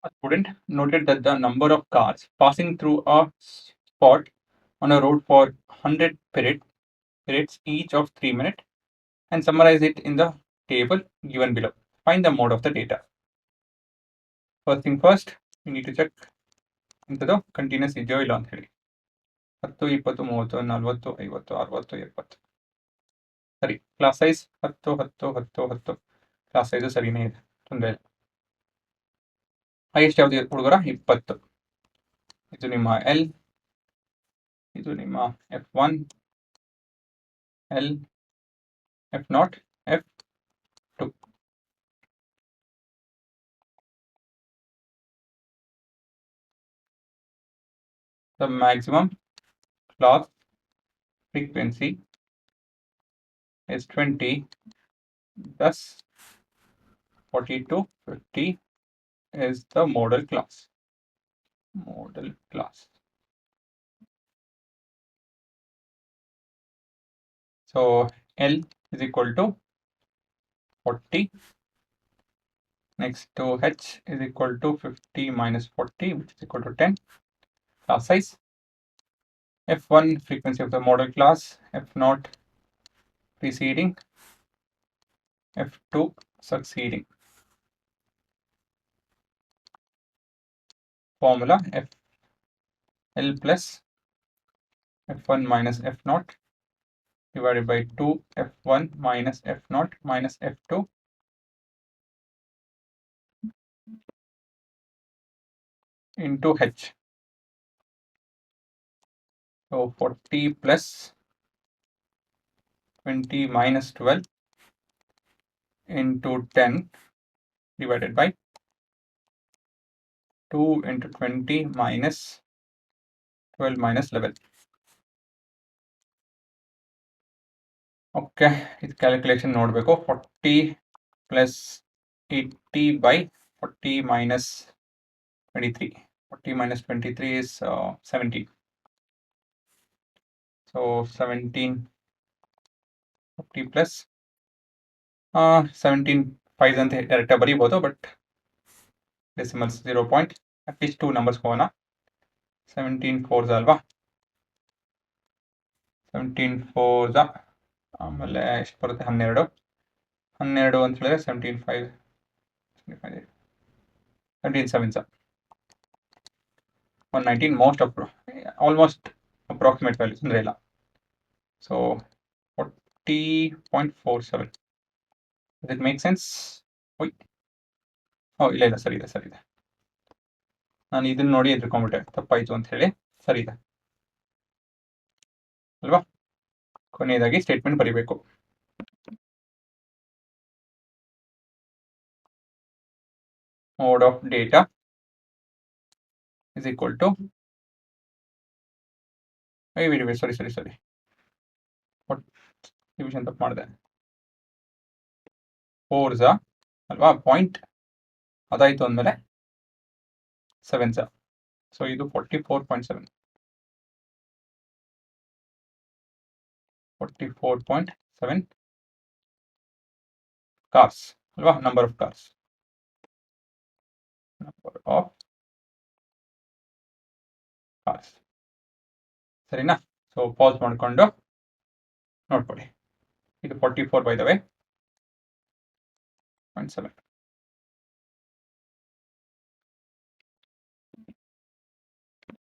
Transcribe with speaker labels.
Speaker 1: A student noted that the number of cars passing through a spot on a road for 100 periods each of 3 minutes and summarize it in the table given below. Find the mode of the data. First thing first, we need to check into the continuous ಇದೆಯೋ ಇಲ್ಲ ಅಂತ ಹೇಳಿ. 10, 20, 30, 40, 50, 60, 70. ಸರಿ. Class size 10, 10, 10, 10. Class size ಸರಿನೇ ಇದೆ, ತೊಂದರೆ ಇಲ್ಲ. Highest ಯಾವ್ದು ಹುಡುಗರ 20. ಇದು ನಿಮ್ಮ ಎಲ್, ಇದು ನಿಮ್ಮ F1, L, F0, F2. The maximum class frequency is 20, thus 40 to 50 is the model class. Model class. So L is equal to 40. Next to H is equal to 50 minus 40, which is equal to 10. Class size. F1 frequency of the model class, F0 preceding, F2 succeeding. Formula F L plus F1 minus F0 divided by 2 F1 minus F0 minus F2 into H. So 40 plus 20 minus 12 into 10 divided by 2 into 20 minus 12 minus 11. Okay, ಇದು calculation ನೋಡಬೇಕು. 40 plus 80 by 40 minus 23. 40 minus 23 is 17. So 17 50 plus 17 5 ಅಂತ direct ಬರೀಬಹುದು, but decimals 0 point at least 2 numbers ಹೋಗೋಣ. 17 4s ಅಲ್ವಾ, 17 4s ಆಮೇಲೆ ಎಷ್ಟು ಬರುತ್ತೆ 12 ಅಂತ ಹೇಳಿದ್ರೆ 17 5 17 7s 119. Most almost approximate values ಅಂದರೆ ಇಲ್ಲ. So 40.47. Does it make sense? ಇಲ್ಲ ಸರಿ ಇದೆ. ನಾನು ಇದನ್ನ ನೋಡಿ ಎದ್ಕೊಂಡ್ಬಿಟ್ಟೆ, ತಪ್ಪಾಯ್ತು ಅಂತ ಹೇಳಿ. ಸರಿ ಇದೆ ಅಲ್ವಾ? ಕೊನೆಯದಾಗಿ ಸ್ಟೇಟ್ಮೆಂಟ್ ಬರೀಬೇಕು. Mode of data is equal to sorry division ತಪ್ಪು ಮಾಡಿದೆ. 4s ಅಲ್ವಾ, ಪಾಯಿಂಟ್ ಅದಾಯ್ತು ಅಂದಮೇಲೆ 7s. ಸೊ ಇದು 44.7 44.7 ಕಾರ್ಸ್ ಅಲ್ವಾ, ನಂಬರ್ ಆಫ್ ಕಾರ್ಸ್. ಸರಿನಾ? ಸೊ ಪಾಸ್ ಮಾಡಿಕೊಂಡು ನೋಡ್ಕೊಳ್ಳಿ. ಇದು 44 by the way 0.7.